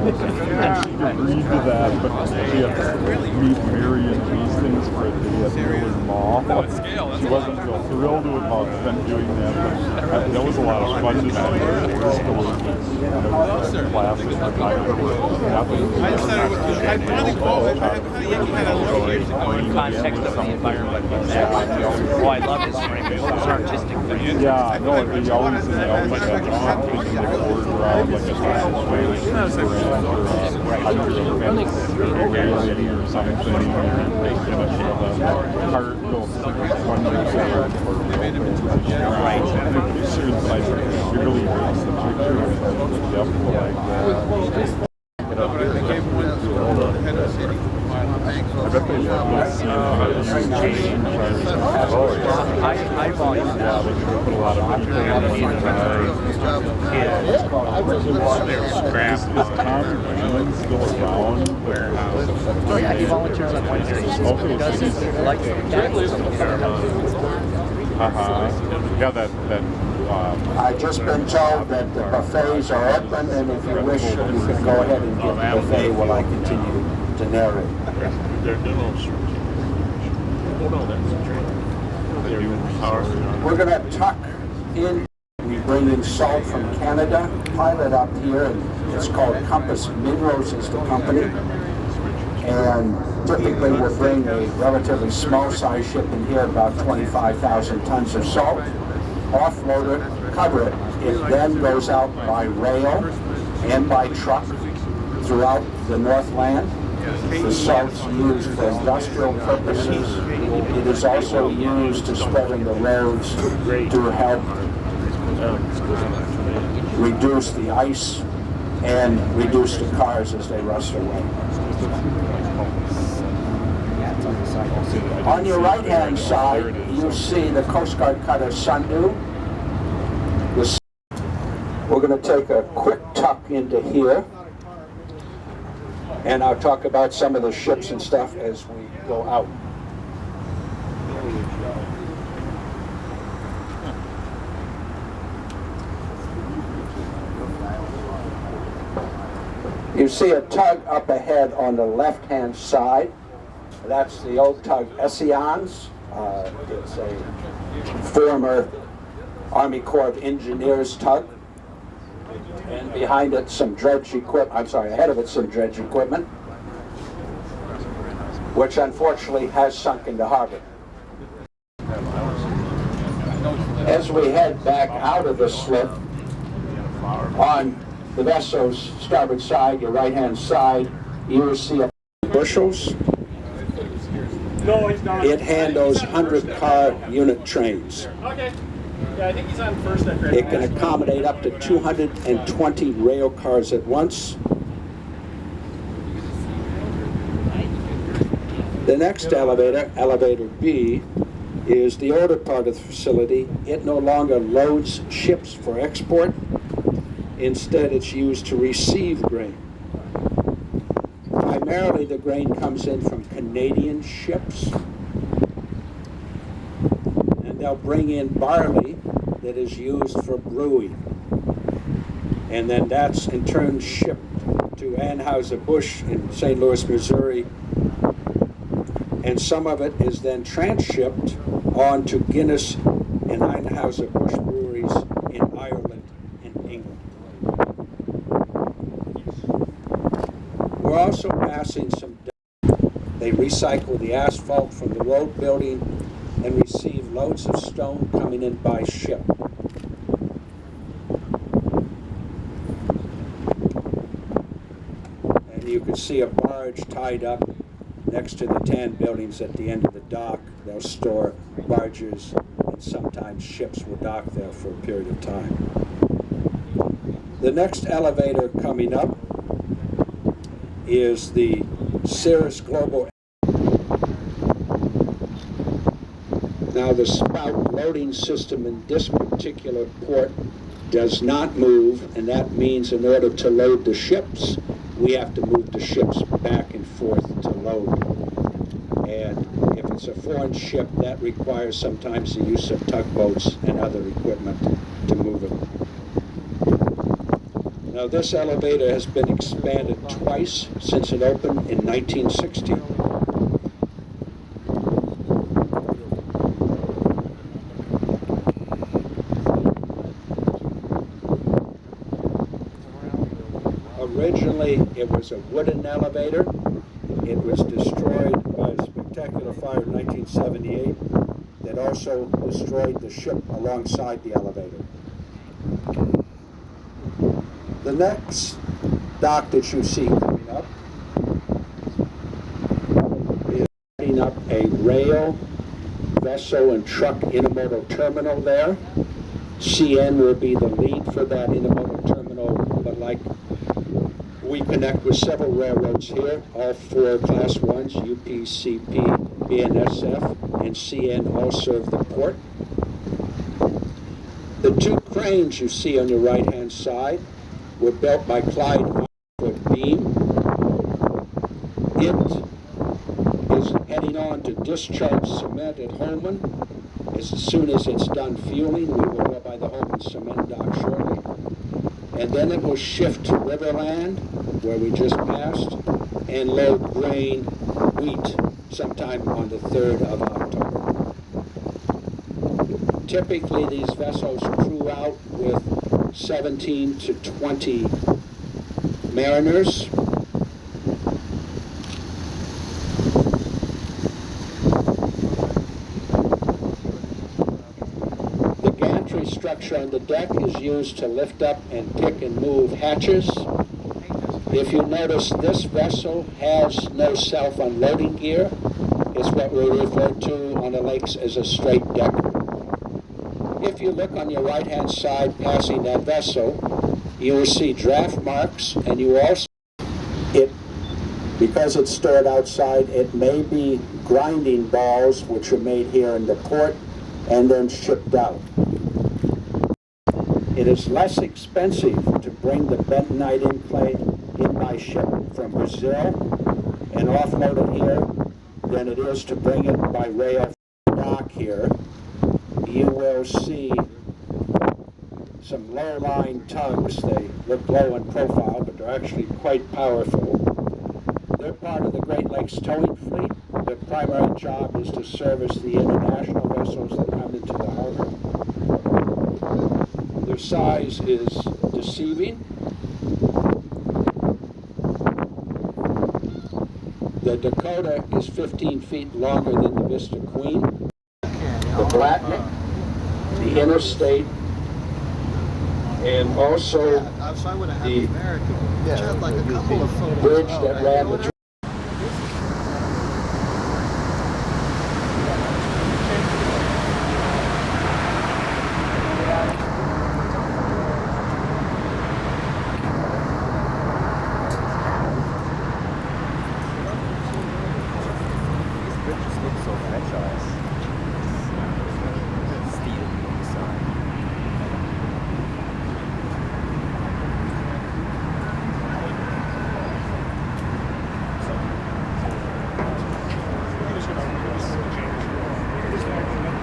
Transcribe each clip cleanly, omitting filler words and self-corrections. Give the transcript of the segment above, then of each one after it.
agreed to that, but she had to meet Mary and these things for a day at Miller's Mall. She wasn't real thrilled about them doing that, but that was a lot of fun to see. Classes for context of the environment. Oh, I love his frame. It was artistic. Yeah, no, they always had something in the board around, like a situation or something, cart will right. You really raise the picture and the depth like that. I bet they love this change. High volume. Yeah, they can put a lot of people in Is Tom Green still around? Oh yeah, he volunteers on Wednesdays. Okay, He does like yeah, that I've just been told that the buffets are open, and if you wish, you can go ahead and get the buffet while I continue to narrate. We're going to tuck in. We bring in salt from Canada, pile it up here, and it's called Compass Minerals is the company. And typically we'll bring a relatively small size ship in here, about 25,000 tons of salt, offload it, cover it. It then goes out by rail and by truck throughout the Northland. The salt's used for industrial purposes. It is also used to spread in the roads to help reduce the ice and reduce the cars as they rust away. On your right-hand side, you see the Coast Guard cutter Sundew. We're going to take a quick tuck into here, and I'll talk about some of the ships and stuff as we go out. You see a tug up ahead on the left-hand side. That's the old tug Essions. It's a former Army Corps of Engineers tug. And behind it, some dredge equipment. I'm sorry, ahead of it, some dredge equipment, which unfortunately has sunk into harbor. As we head back out of the slip, on the vessel's starboard side, your right-hand side, you will see a bushels. It handles 100-car unit trains. Okay. Yeah, I think he's on first at It can accommodate up to 220 rail cars at once. The next elevator, elevator B, is the older part of the facility. It no longer loads ships for export. Instead, it's used to receive grain. Primarily, the grain comes in from Canadian ships. And they'll bring in barley that is used for brewing. And then that's in turn shipped to Anheuser-Busch in St. Louis, Missouri. And some of it is then transshipped on to Guinness and Anheuser-Busch breweries in Ireland and England. We're also passing some. They recycle the asphalt from the road building and receive loads of stone coming in by ship. And you can see a barge tied up next to the tan buildings at the end of the dock. They'll store barges, and sometimes ships will dock there for a period of time. The next elevator coming up is the Cirrus Global. Now the spout loading system in this particular port does not move, and that means in order to load the ships, we have to move the ships back and forth to load. And if it's a foreign ship, that requires sometimes the use of tugboats and other equipment to move it. Now this elevator has been expanded twice since it opened in 1960. Originally, it was a wooden elevator. It was destroyed by a spectacular fire in 1978 that also destroyed the ship alongside the elevator. The next dock that you see coming up is setting up a rail, vessel, and truck intermodal terminal there. CN will be the lead for that intermodal terminal, but like we connect with several railroads here, all four Class 1s, UP, CP, BNSF, and CN all serve the port. The two cranes you see on your right-hand side were built by Clyde for Beam. It is heading on to discharge cement at Holman. As soon as it's done fueling, we will go by the Holman cement dock shortly. And then it will shift to Riverland, where we just passed, and load grain, wheat, sometime on the 3rd of October. Typically, these vessels crew out with 17 to 20 mariners. The gantry structure on the deck is used to lift up and pick and move hatches. If you notice, this vessel has no self-unloading gear. It's what we refer to on the lakes as a straight decker. If you look on your right-hand side passing that vessel, you will see draft marks, and you also, because it's stored outside, it may be grinding balls which are made here in the port and then shipped out. It is less expensive to bring the bentonite in clay in by ship from Brazil and offload it here than it is to bring it by rail from the dock here. You will see some low-lying tugs. They look low in profile, but they're actually quite powerful. They're part of the Great Lakes towing fleet. Their primary job is to service the international vessels that come into the harbor. Their size is deceiving. The Dakota is 15 feet longer than the Vista Queen. The Blatnik, the Interstate, and also the bridge that ran between.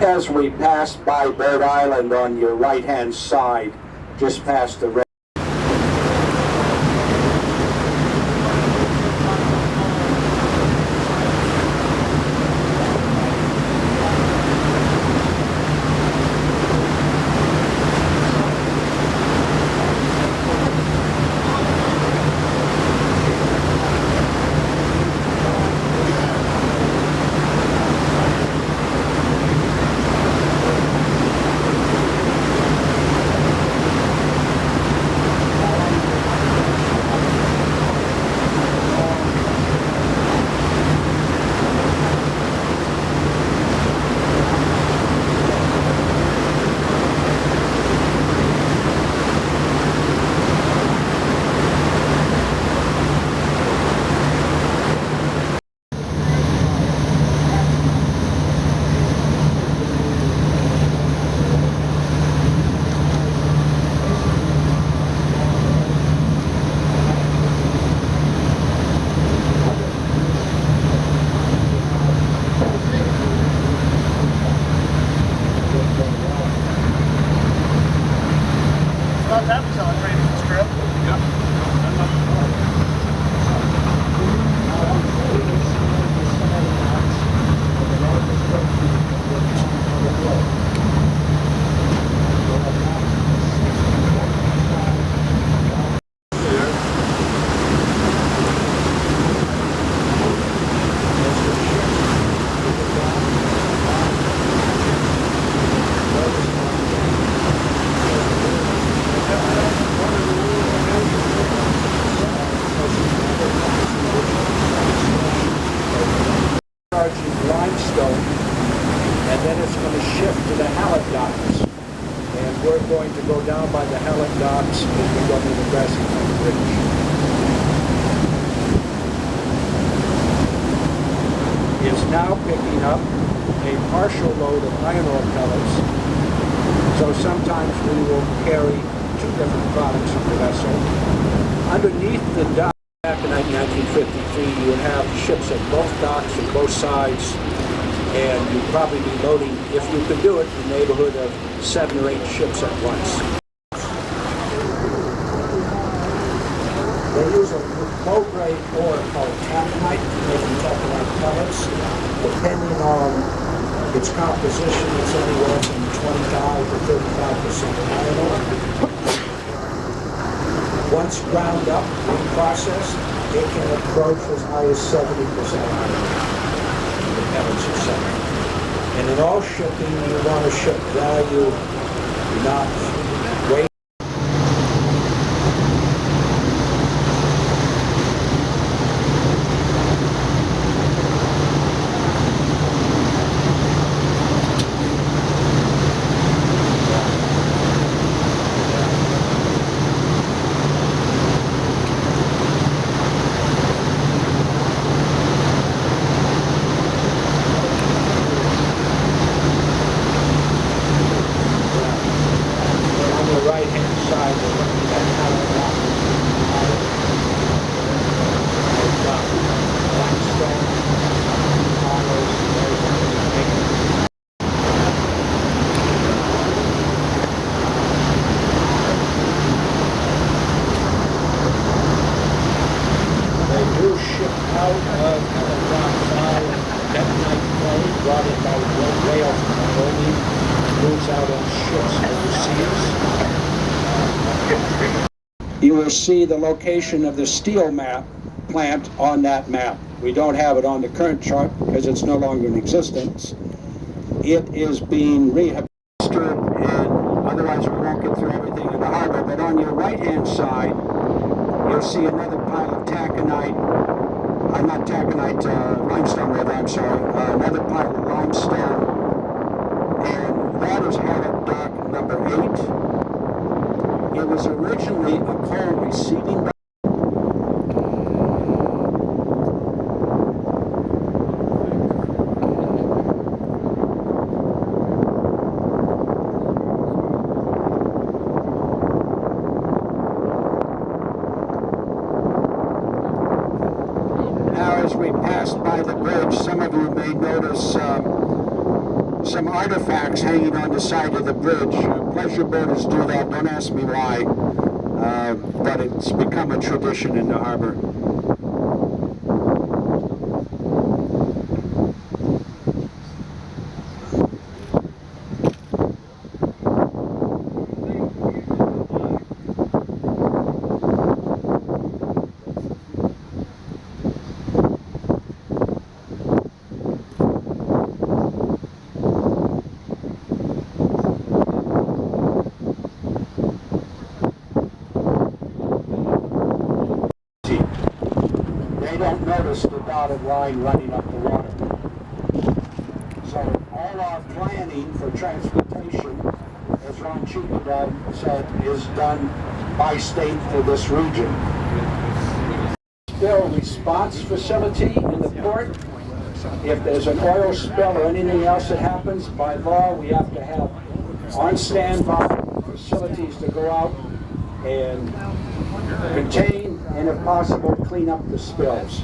As we pass by Bird Island on your right-hand side, just past the pellet docks is becoming aggressive on the bridge. Is now picking up a partial load of iron ore pellets, so sometimes we will carry two different products on the vessel. Underneath the dock, back in 1953, you would have ships at both docks and both sides, and you'd probably be loading, if you could do it, in the neighborhood of 7 or 8 ships at once. They use a low-grade ore called taconite to make taconite pellets. Depending on its composition, it's anywhere from 25 to 35% iron ore. Once ground up and processed, it can approach as high as 70% iron ore. The pellets are set. And in all shipping, you want to ship value, not weight. You will see the location of the steel plant on that map. We don't have it on the current chart because it's no longer in existence. It is being rehabilitated, and otherwise we won't get through everything in the harbor. But on your right-hand side, you'll see another pile of taconite. Not taconite, limestone rather, I'm sorry. Another pile of limestone. And that is Haddock Dock number 8. It was originally a coal receiving dock. Now, as we passed by the bridge, some of you may notice some artifacts hanging on the side of the bridge. Pleasure boaters do that, don't ask me why, but it's become a tradition in the harbor. Don't notice the dotted line running up the water. So all our planning for transportation, as Ron Chica said, is done by state for this region. Spill response facility in the port. If there's an oil spill or anything else that happens, by law we have to have on standby facilities to go out and contain and, if possible, clean up the spills.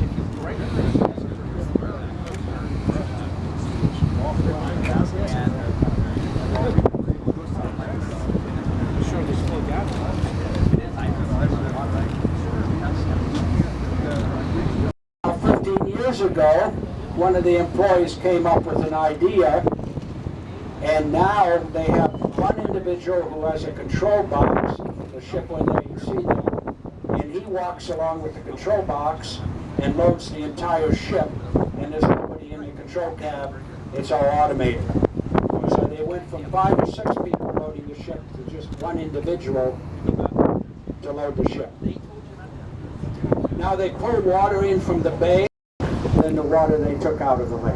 Now, 15 years ago, one of the employees came up with an idea, and now they have one individual who has a control box, the ship when they see them, and he walks along with the control box and loads the entire ship, and there's nobody in the control cab. It's all automated. So they went from 5 or 6 people loading the ship to just one individual to load the ship. Now they pull water in from the bay than the water they took out of the lake.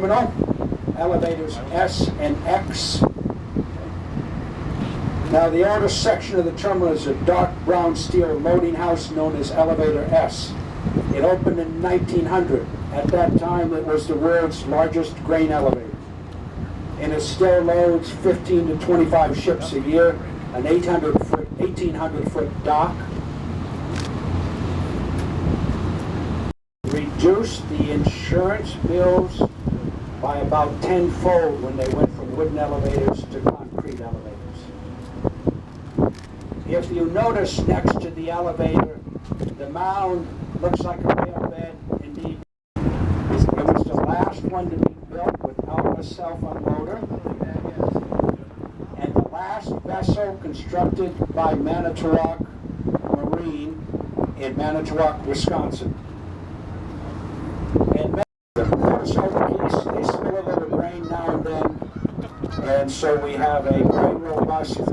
terminal, elevators S and X. Now the outer section of the terminal is a dark brown steel loading house known as elevator S. It opened in 1900. At that time it was the world's largest grain elevator. And it still loads 15 to 25 ships a year, an 1,800-foot dock. Reduced the insurance bills by about tenfold when they went from wooden elevators to concrete elevators. If you notice next to the elevator, the mound looks like a rail bed. Indeed, it was the last one to be built without a self-unloader, and the last vessel constructed by Manitowoc Marine in Manitowoc, Wisconsin. And notice all the geese, they spill a little grain now and then, and so we have a very robust, if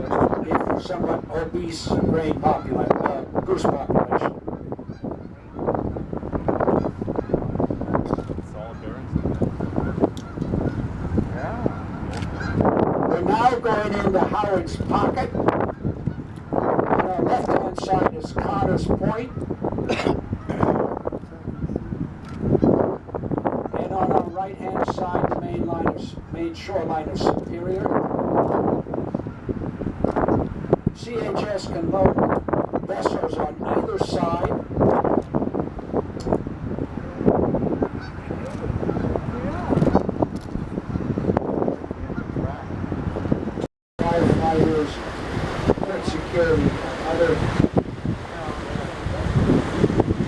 somewhat obese grain goose population. We're now going into Howard's Pocket. On our left-hand side is Connor's Point. And on our right-hand side, the main shoreline of Superior. CHS can load vessels on either side. Firefighters, port security, other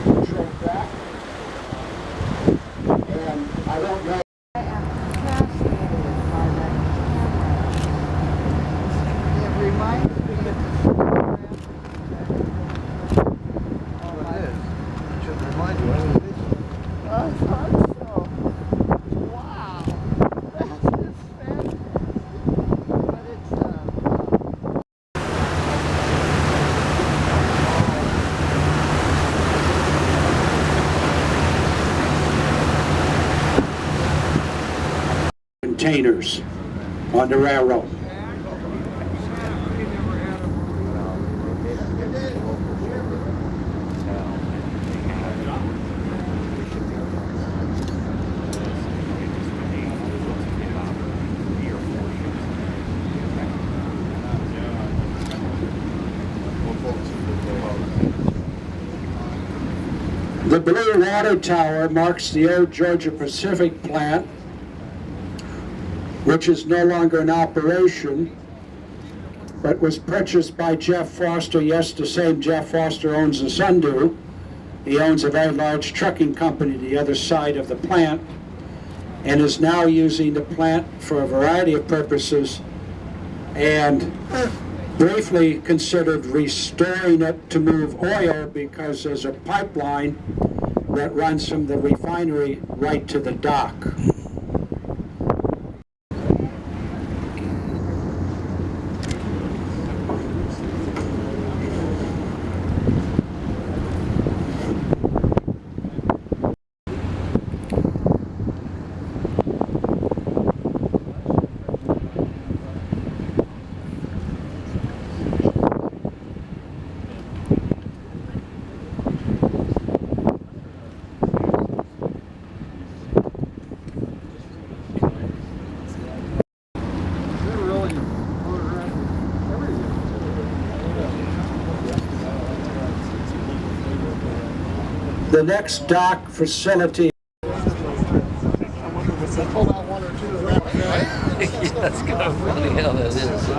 control back. And I don't know. Containers on the railroad. The blue water tower marks the old Georgia Pacific plant, which is no longer in operation, but was purchased by Jeff Foster. Yes, the same Jeff Foster owns the Sundew. He owns a very large trucking company the other side of the plant, and is now using the plant for a variety of purposes, and briefly considered restoring it to move oil because there's a pipeline that runs from the refinery right to the dock. The next dock facility. That's kind of funny how that is.